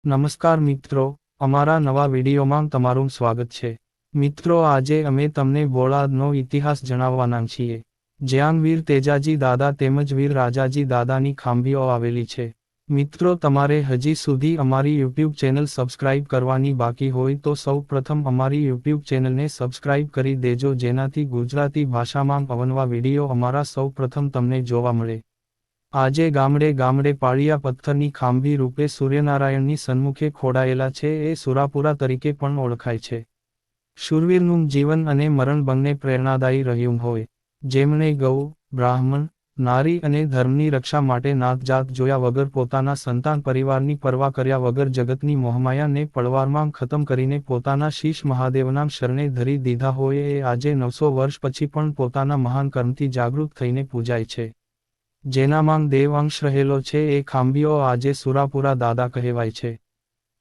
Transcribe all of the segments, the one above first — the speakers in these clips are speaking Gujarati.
નમસ્કાર મિત્રો, અમારા નવા વિડીયોમાં તમારું સ્વાગત છે. મિત્રો, આજે અમે તમને બોળાદનો ઇતિહાસ જણાવવાના છીએ, જ્યાં વીર તેજાજી દાદા તેમજ વીર રાજાજી દાદાની ખાંભીઓ આવેલી છે. મિત્રો, તમારે હજી સુધી અમારી યુટ્યુબ ચેનલ સબસ્ક્રાઇબ કરવાની બાકી હોય તો સૌ પ્રથમ અમારી યુટ્યુબ ચેનલને સબસ્ક્રાઇબ કરી દેજો, જેનાથી ગુજરાતી ભાષામાં અવનવા વિડીયો અમારા સૌ પ્રથમ તમને જોવા મળે. આજે ગામડે ગામડે પાળિયા પથ્થરની ખાંભી રૂપે સૂર્યનારાયણની સન્મુખે ખોડાયેલા છે એ સુરાપુરા તરીકે પણ ઓળખાય છે. શૂરવીરનું જીવન અને મરણ બંને પ્રેરણાદાયી રહ્યું હોય, જેમણે ગૌ, બ્રાહ્મણ, નારી અને ધર્મની રક્ષા માટે નાતજાત જોયા વગર પોતાના સંતાન પરિવારની પરવા કર્યા વગર જગતની મોહમાયાને પળવારમાં ખતમ કરીને પોતાના શીશ મહાદેવના શરણે ધરી દીધા હોય એ આજે 900 વર્ષ પછી પણ પોતાના મહાન કર્મથી જાગૃત થઈને પૂજાય છે. જેનામાં દેવ અંશ રહેલો છે એ ખાંભીઓ આજે સુરાપુરા દાદા કહેવાય છે.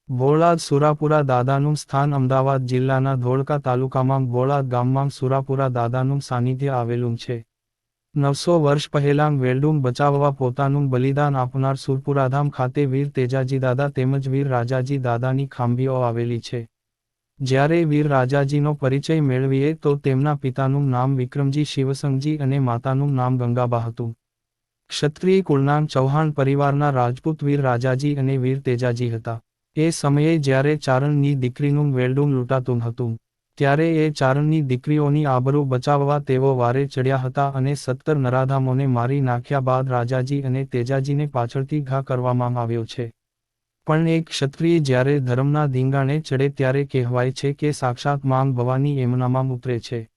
બોળાદ સુરાપુરા દાદાનું સ્થાન અમદાવાદ જિલ્લાના ધોળકા તાલુકામાં બોળાદ ગામમાં સુરાપુરા દાદાનું સાનિધ્ય આવેલું છે. 900 વર્ષ પહેલાં વેલડુમ બચાવવા પોતાનું બલિદાન આપનાર સુરપુરાધામ ખાતે વીર તેજાજી દાદા તેમજ વીર રાજાજી દાદાની ખાંભીઓ આવેલી છે. જ્યારે વીર રાજાજીનો પરિચય મેળવીએ તો તેમના પિતાનું નામ વિક્રમજી શિવસંગજી અને માતાનું નામ ગંગાબા હતું. ક્ષત્રિય કુળના ચૌહાણ પરિવારના રાજપૂત વીર રાજાજી અને વીર તેજાજી હતા. એ સમયે જ્યારે ચારણની દીકરીનું વેલડુમ લૂંટાતું હતું, ત્યારે એ ચારણની દીકરીઓની આબરૂ બચાવવા તેઓ વારે ચડ્યા હતા અને 17 નરાધામોને મારી નાખ્યા બાદ રાજાજી અને તેજાજીને પાછળથી ઘા કરવામાં આવ્યો છે. પણ એક ક્ષત્રિય જ્યારે ધર્મના ધીંગાણે ચડે ત્યારે કહેવાય છે કે સાક્ષાત માંગ ભવાની એમનામાં ઉતરે છે.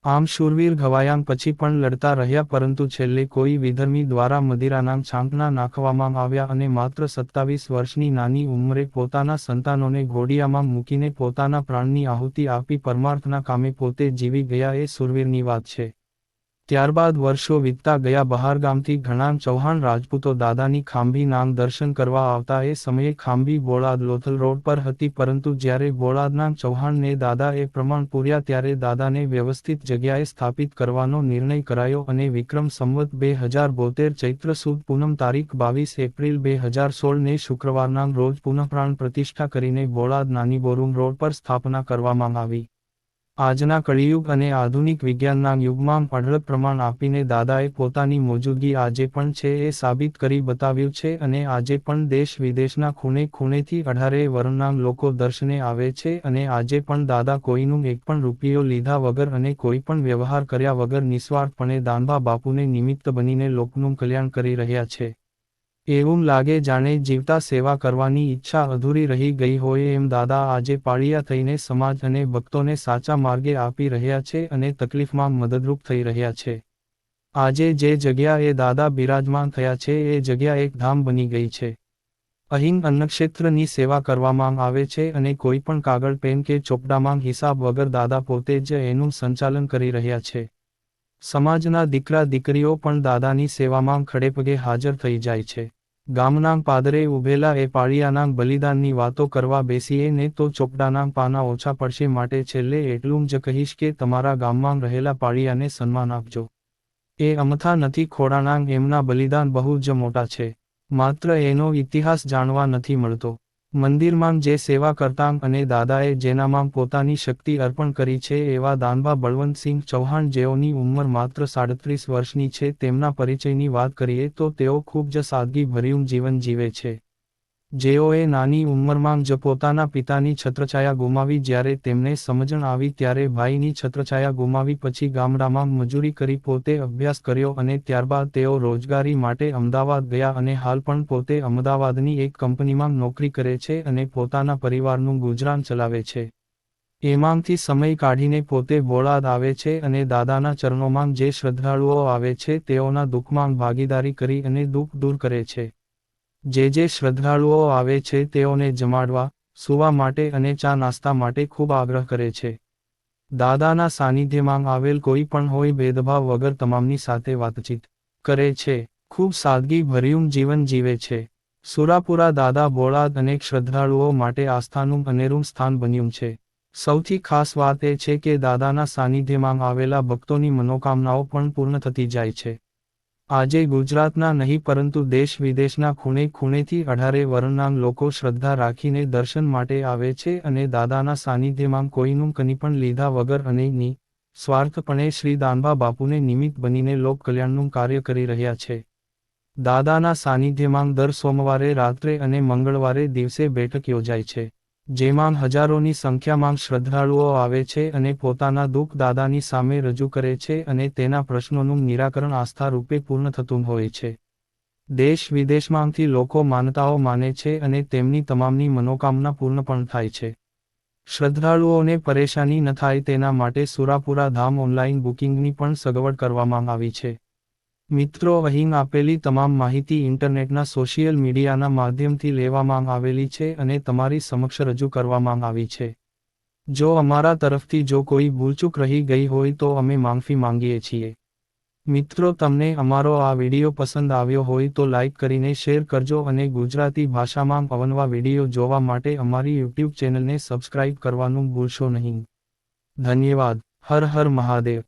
આમ શૂરવીર ઘવાયા પછી પણ લડતા રહ્યા, પરંતુ છેલ્લે કોઈ વિધર્મી દ્વારા મદિરાના છાંટણા નાખવામાં આવ્યા અને માત્ર 27 વર્ષની નાની ઉંમરે પોતાના સંતાનોને ઘોડિયામાં મૂકીને પોતાના પ્રાણની આહુતિ આપી પરમાર્થના કામે પોતે જીવી ગયા એ શૂરવીરની વાત છે. ત્યારબાદ વર્ષો વીતતા ગયા, બહારગામથી ઘણા ચૌહાણ રાજપૂતો દાદાની ખાંભી નામ દર્શન કરવા આવતા. એ સમયે ખાંભી બોળાદ લોથલ રોડ પર હતી, પરંતુ જ્યારે બોળાદના ચૌહાણને દાદાએ પ્રમાણ પૂર્યા ત્યારે દાદાને વ્યવસ્થિત જગ્યાએ સ્થાપિત કરવાનો નિર્ણય કરાયો અને વિક્રમ સંવત 2072 ચૈત્ર સુદ પૂનમ તારીખ 22 એપ્રિલ 2016 ને શુક્રવારના રોજ પુનઃપ્રાણ પ્રતિષ્ઠા કરીને બોળાદ નાની બોરુમ રોડ પર સ્થાપના કરવામાં આવી. આજના કળિયુગ અને આધુનિક વિજ્ઞાનના યુગમાં અઢળક પ્રમાણ આપીને દાદાએ પોતાની મોજૂદગી આજે પણ છે એ સાબિત કરી બતાવ્યું છે અને આજે પણ દેશ વિદેશના ખૂણે ખૂણેથી 18 વર્ણના લોકો દર્શને આવે છે અને આજે પણ દાદા કોઈનું એક પણ રૂપિયો લીધા વગર અને કોઈ પણ વ્યવહાર કર્યા વગર નિસ્વાર્થપણે દાનબા બાપુને નિમિત્ત બનીને લોકનું કલ્યાણ કરી રહ્યા છે. એવું લાગે જાણે જીવતા સેવા કરવાની ઈચ્છા અધૂરી રહી ગઈ હોય એમ દાદા આજે પાળિયા થઈને સમાજ અને ભક્તોને સાચા માર્ગે આપી રહ્યા છે અને તકલીફમાં મદદરૂપ થઈ રહ્યા છે. આજે જે જગ્યા એ દાદા બિરાજમાન થયા છે એ જગ્યા એક ધામ બની ગઈ છે. અહીં અન્નક્ષેત્રની સેવા કરવામાં આવે છે અને કોઈ પણ કાગળ પેન કે ચોપડામાં હિસાબ વગર દાદા પોતે જ એનું સંચાલન કરી રહ્યા છે. સમાજના દીકરા દીકરીઓ પણ દાદાની સેવામાં ખડેપગે હાજર થઈ જાય છે. ગામના પાદરે ઉભેલા એ પાળિયાના બલિદાનની વાતો કરવા બેસીએ ને તો ચોપડાના પાના ઓછા પડશે, માટે છેલ્લે એટલું જ કહીશ કે તમારા ગામમાં રહેલા પાળિયાને સન્માન આપજો. એ અમથા નથી ખોડાના, એમના બલિદાન બહુ જ મોટા છે. માત્ર એનો ઇતિહાસ જાણવા નથી મળતો. મંદિરમાં જે સેવા કરતા અને દાદાએ જેનામાં પોતાની શક્તિ અર્પણ કરી છે એવા દાનબા બળવંતસિંહ ચૌહાણ, જેઓની ઉંમર માત્ર 37 વર્ષની છે, તેમના પરિચયની વાત કરીએ તો તેઓ ખૂબ જ સાદગીભર્યું જીવન જીવે છે. જેઓએ નાની ઉંમરમાં જ પોતાના પિતાની છત્રછાયા ગુમાવી, જ્યારે તેમને સમજણ આવી ત્યારે ભાઈની છત્રછાયા ગુમાવી, પછી ગામડામાં મજૂરી કરી પોતે અભ્યાસ કર્યો અને ત્યારબાદ તેઓ રોજગારી માટે અમદાવાદ ગયા અને હાલ પણ પોતે અમદાવાદની એક કંપનીમાં નોકરી કરે છે અને પોતાના પરિવારનું ગુજરાન ચલાવે છે. એમાંથી સમય કાઢીને પોતે બોળાદ આવે છે અને દાદાના ચરણોમાં જે શ્રદ્ધાળુઓ આવે છે તેઓના દુઃખમાં ભાગીદારી કરી અને દુઃખ દૂર કરે છે. જે શ્રદ્ધાળુઓ આવે છે તેઓને જમાડવા, સૂવા માટે અને ચા નાસ્તા માટે ખૂબ આગ્રહ કરે છે. દાદાના સાનિધ્યમાં આવેલ કોઈ પણ હોય ભેદભાવ વગર તમામની સાથે વાતચીત કરે છે. ખૂબ સાદગી ભર્યું જીવન જીવે છે. સુરાપુરા દાદા બોળાદ અનેક શ્રદ્ધાળુઓ માટે આસ્થાનું અનેરું સ્થાન બન્યું છે. સૌથી ખાસ વાત એ છે કે દાદાના સાનિધ્યમાં આવેલા ભક્તોની મનોકામનાઓ પણ પૂર્ણ થતી જાય છે. આજે ગુજરાતના નહીં પરંતુ દેશ વિદેશના ખૂણે ખૂણેથી 18 વર્ણના લોકો શ્રદ્ધા રાખીને દર્શન માટે આવે છે અને દાદાના સાનિધ્યમાં કોઈનું કની પણ લીધા વગર અને સ્વાર્થપણે શ્રી દાનબા બાપુને નિમિત્ત બનીને લોક કલ્યાણનું કાર્ય કરી રહ્યા છે. દાદાના સાનિધ્યમાં દર સોમવારે રાત્રે અને મંગળવારે દિવસે બેઠક યોજાય છે, જેમાં હજારોની સંખ્યામાં શ્રદ્ધાળુઓ આવે છે અને પોતાના દુઃખ દાદાની સામે રજૂ કરે છે અને તેના પ્રશ્નોનું નિરાકરણ આસ્થા રૂપે પૂર્ણ થતું હોય છે. દેશ વિદેશમાંથી લોકો માનતાઓ માને છે અને તેમની તમામની મનોકામના પૂર્ણ પણ થાય છે. શ્રદ્ધાળુઓને પરેશાની ન થાય તેના માટે સુરાપુરા ધામ ઓનલાઈન બુકિંગની પણ સગવડ કરવામાં આવી છે. મિત્રો, અહીં આપેલી તમામ માહિતી ઇન્ટરનેટના સોશિયલ મીડિયાના માધ્યમથી લેવામાં આવેલી છે અને તમારી સમક્ષ રજૂ કરવામાં આવી છે. જો અમારા તરફથી જો કોઈ ભૂલચૂક રહી ગઈ હોય તો અમે માફી માંગીએ છીએ. મિત્રો, તમને અમારો આ વિડિયો પસંદ આવ્યો હોય તો લાઈક કરીને શેર કરજો અને ગુજરાતી ભાષામાં અવનવા વિડિયો જોવા માટે અમારી યુટ્યુબ ચેનલને સબસ્ક્રાઇબ કરવાનું ભૂલશો નહીં. ધન્યવાદ. હર હર મહાદેવ.